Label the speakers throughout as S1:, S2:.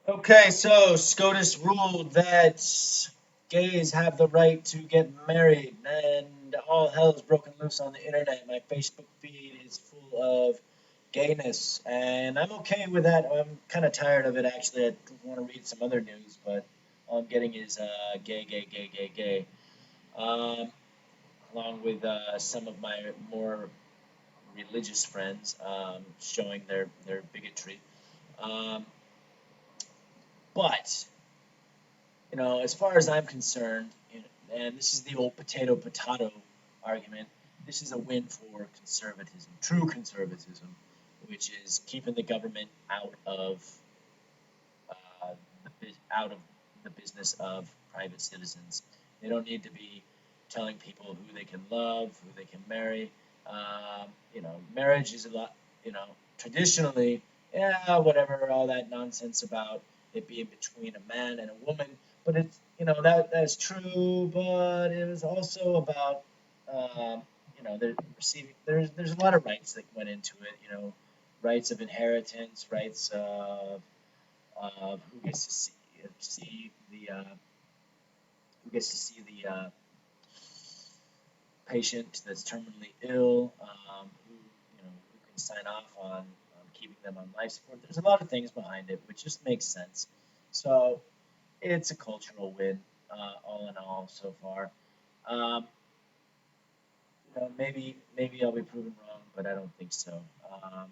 S1: Okay, so SCOTUS ruled that gays have the right to get married, and all hell is broken loose on the internet. My Facebook feed is full of gayness, and I'm okay with that. I'm kind of tired of it, actually. I want to read some other news, but all I'm getting is gay, gay, gay, gay, gay, um, along with some of my more religious friends showing their bigotry. Um, but as far as I'm concerned, and this is the old potato argument, this is a win for conservatism, true conservatism, which is keeping the government out of the business of private citizens. They don't need to be telling people who they can love, who they can marry. Marriage is a lot. Traditionally, yeah, whatever, all that nonsense about it being between a man and a woman. But it's that's true, but it was also about they're receiving. There's a lot of rights that went into it. Rights of inheritance, rights of see the who gets to see the patient that's terminally ill, who can sign off on keeping them on life support. There's a lot of things behind it, which just makes sense. So it's a cultural win, all in all, so far. Um, maybe I'll be proven wrong, but I don't think so. Um,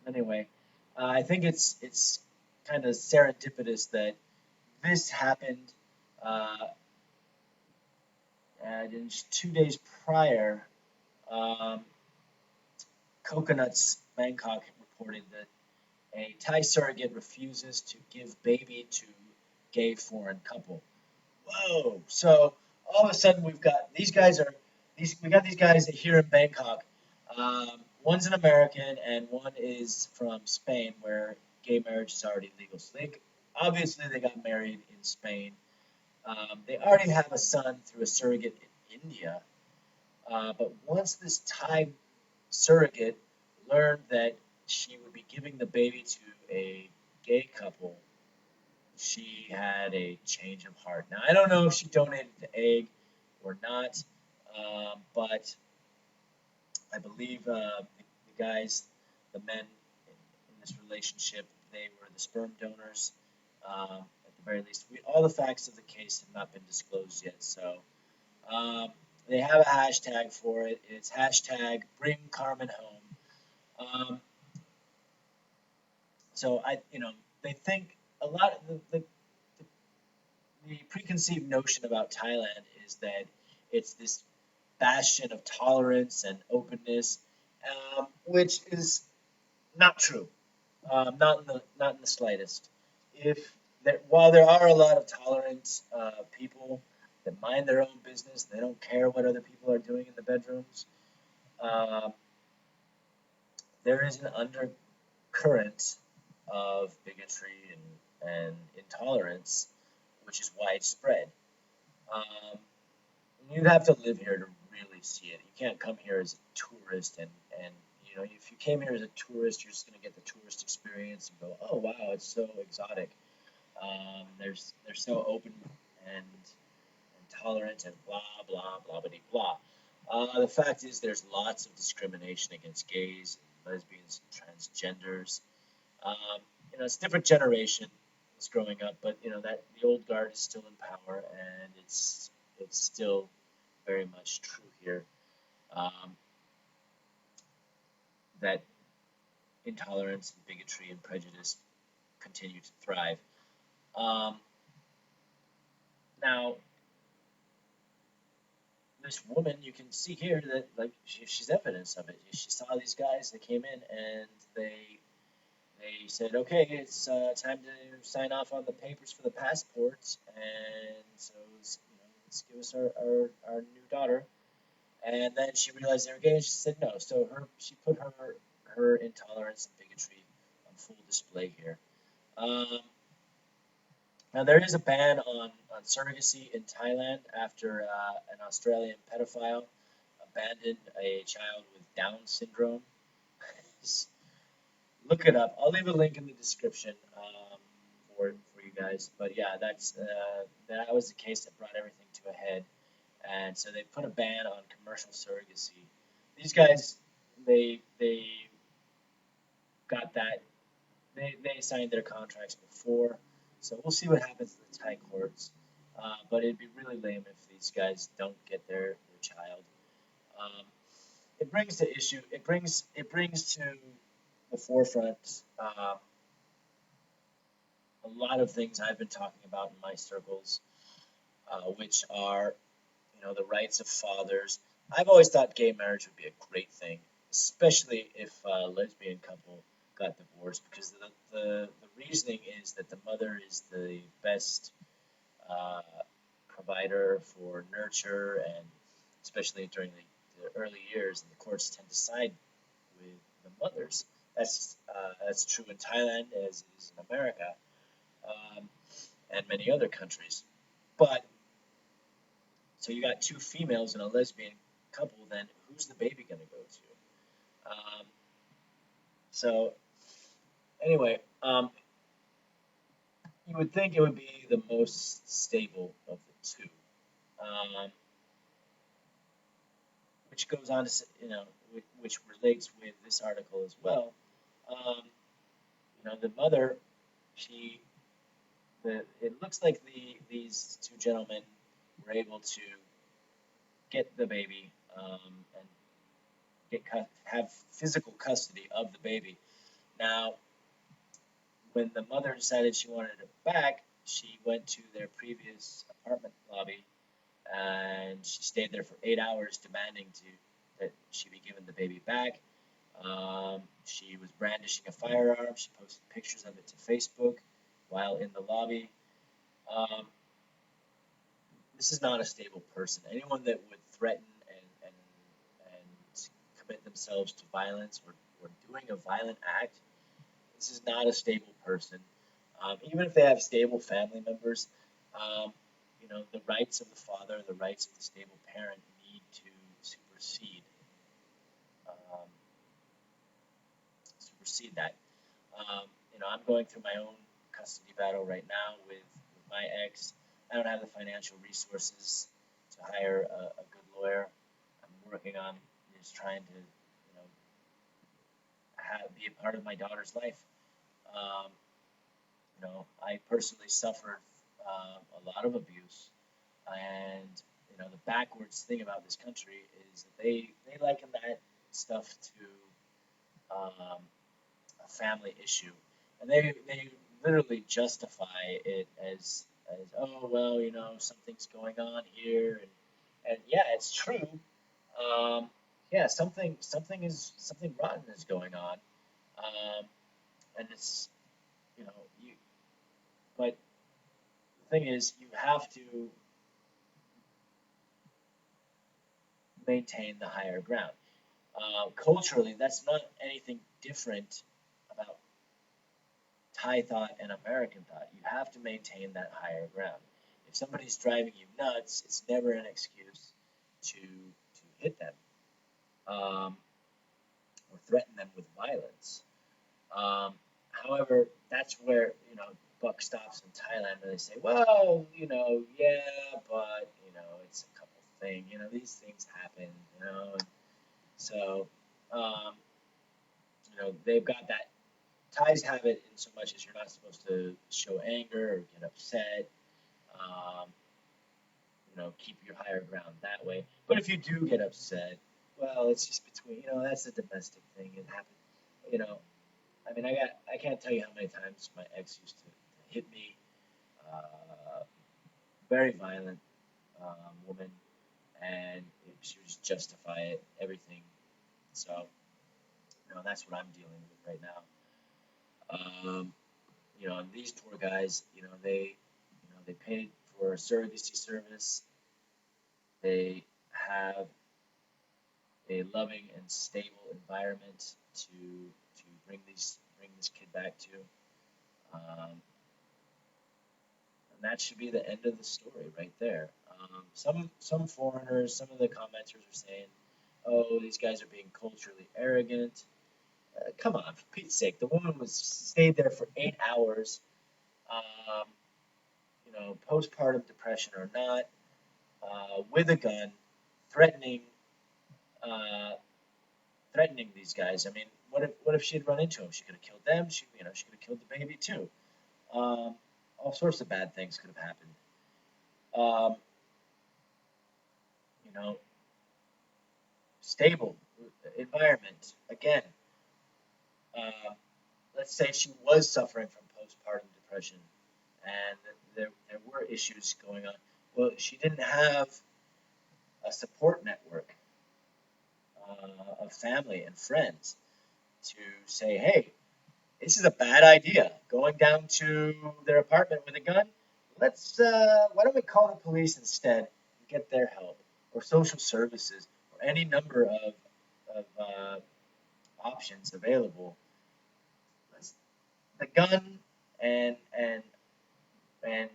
S1: anyway, I think it's kind of serendipitous that this happened, uh, and in 2 days prior, um, Coconuts Bangkok reported that a Thai surrogate refuses to give baby to gay foreign couple. Whoa! So all of a sudden we've got these guys are these we got these guys here in Bangkok. One's an American and one is from Spain, where gay marriage is already legal. So obviously they got married in Spain. They already have a son through a surrogate in India. But once this Thai surrogate learned that she would be giving the baby to a gay couple, she had a change of heart. Now, I don't know if she donated the egg or not, but I believe the guys, the men in this relationship, they were the sperm donors. At the very least, all the facts of the case have not been disclosed yet, so they have a hashtag for it. It's hashtag Bring Carmen Home. So they think a lot of the preconceived notion about Thailand is that it's this bastion of tolerance and openness, which is not true. Not in the slightest. If while there are a lot of tolerant people that mind their own business, they don't care what other people are doing in the bedrooms. Um, there is an undercurrent of bigotry and intolerance, which is widespread. Um, you'd have to live here to really see it. You can't come here as a tourist and if you came here as a tourist, you're just going to get the tourist experience and go, oh wow, it's so exotic. They're so open and tolerant and blah blah blah blah blah. The fact is, there's lots of discrimination against gays, lesbians, transgenders. Um, it's a different generation that's growing up, but that the old guard is still in power, and it's still very much true here um, that intolerance and bigotry and prejudice continue to thrive. Um, now, this woman, you can see here that like she's evidence of it. She saw these guys that came in and they said, okay, it's time to sign off on the papers for the passports, and so let's give us our new daughter. And then she realized they were gay, and she said no. So she put her intolerance and bigotry on full display here. Um, Now there is a ban on surrogacy in Thailand after an Australian pedophile abandoned a child with Down syndrome. Look it up. I'll leave a link in the description for you guys. But yeah, that was the case that brought everything to a head. And so they put a ban on commercial surrogacy. These guys, they got that they signed their contracts before, so we'll see what happens in the Thai courts. But it'd be really lame if these guys don't get their child. Um, it brings the issue. It brings to the forefront a lot of things I've been talking about in my circles, which are the rights of fathers. I've always thought gay marriage would be a great thing, especially if a lesbian couple got divorced, because the reasoning is that the mother is the best uh, provider for nurture, and especially during the early years, and the courts tend to side with the mothers. That's true in Thailand as it is in America, um, and many other countries. But so you got two females and a lesbian couple, then who's the baby going to go to? So anyway, you would think it would be the most stable of the two, um, which goes on to which relates with this article as well. Um, the mother, she, it looks like these two gentlemen were able to get the baby and have physical custody of the baby. Now, when the mother decided she wanted it back, she went to their previous apartment lobby and she stayed there for 8 hours, demanding that she be given the baby back. She was brandishing a firearm. She posted pictures of it to Facebook while in the lobby. Um, this is not a stable person. Anyone that would threaten and commit themselves to violence or doing a violent act, this is not a stable person. Even if they have stable family members, um, the rights of the father, the rights of the stable parent need to supersede um, supersede that. I'm going through my own custody battle right now with my ex. I don't have the financial resources to hire a good lawyer. I'm working on just trying to, be a part of my daughter's life. Um, I personally suffered a lot of abuse, and the backwards thing about this country is that they liken that stuff to a family issue, and they literally justify it as oh well, something's going on here, and yeah, it's true. Um, yeah, something rotten is going on, um, and it's you know you but the thing is you have to maintain the higher ground. Culturally, that's not anything different about Thai thought and American thought. You have to maintain that higher ground. If somebody's driving you nuts, it's never an excuse to hit them or threaten them with violence. Um, However, that's where buck stops in Thailand, where they say, well, yeah, but it's a couple thing. These things happen. And so um, they've got that. Ties have it in so much as you're not supposed to show anger or get upset. Um, keep your higher ground that way. But if you do get upset, well, it's just between. That's a domestic thing. It happens. You know, I mean, I can't tell you how many times my ex used to hit me. Very violent woman, and she would just justify it, everything. So, that's what I'm dealing with right now. And these tour guys, they paid for a surrogacy service. They have a loving and stable environment to bring this kid back to. Um, and that should be the end of the story right there. Some foreigners, some of the commenters are saying, "Oh, these guys are being culturally arrogant." Come on, for Pete's sake! The woman was stayed there for 8 hours. um, postpartum depression or not, with a gun, threatening, uh, threatening these guys. I mean, what if she had run into him? She could have killed them. She could have killed the baby too. All sorts of bad things could have happened. Um, you know, Stable environment. Again, uh, let's say she was suffering from postpartum depression, and there were issues going on. Well, she didn't have a support network of family and friends to say, hey, this is a bad idea. Going down to their apartment with a gun. Why don't we call the police instead and get their help, or social services, or any number of options available. The gun and and and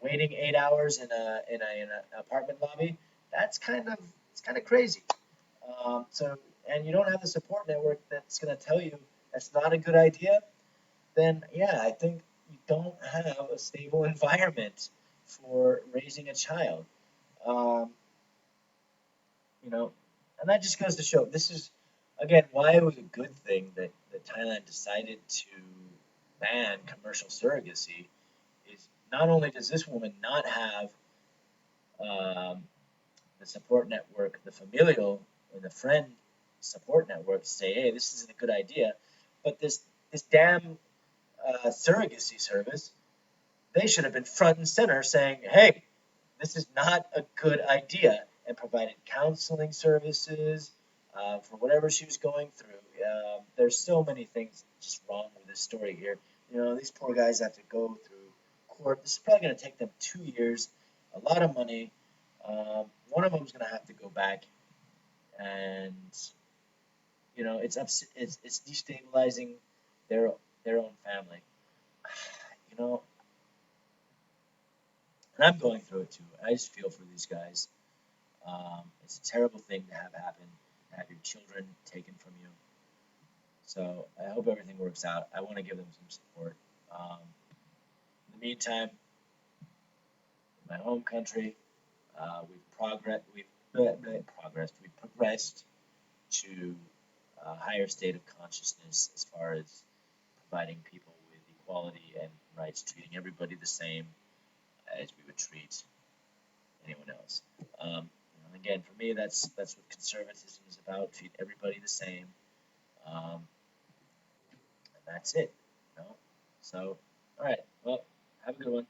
S1: waiting 8 hours in an apartment lobby. It's kind of crazy. And you don't have the support network that's going to tell you that's not a good idea. Then yeah, I think you don't have a stable environment for raising a child. Um, you know, and that just goes to show this is again why it was a good thing that Thailand decided to ban commercial surrogacy. Is not only does this woman not have um, the support network, the familial or the friend support network to say, hey, this isn't a good idea, but this damn surrogacy service, they should have been front and center saying, hey, this is not a good idea, and provided counseling services for whatever she was going through. There's so many things just wrong with this story here. These poor guys have to go through court. This is probably going to take them 2 years, a lot of money. One of them is going to have to go back, and it's destabilizing their their own family. You know, and I'm going through it too. I just feel for these guys. It's a terrible thing to have happen, to have your children taken from you. So I hope everything works out. I want to give them some support. In the meantime, in my home country, we've progressed to a higher state of consciousness as far as providing people with equality and rights, treating everybody the same as we would treat anyone else. Again, for me, that's what conservatism is about: treat everybody the same, and that's it. So, all right. Well, have a good one.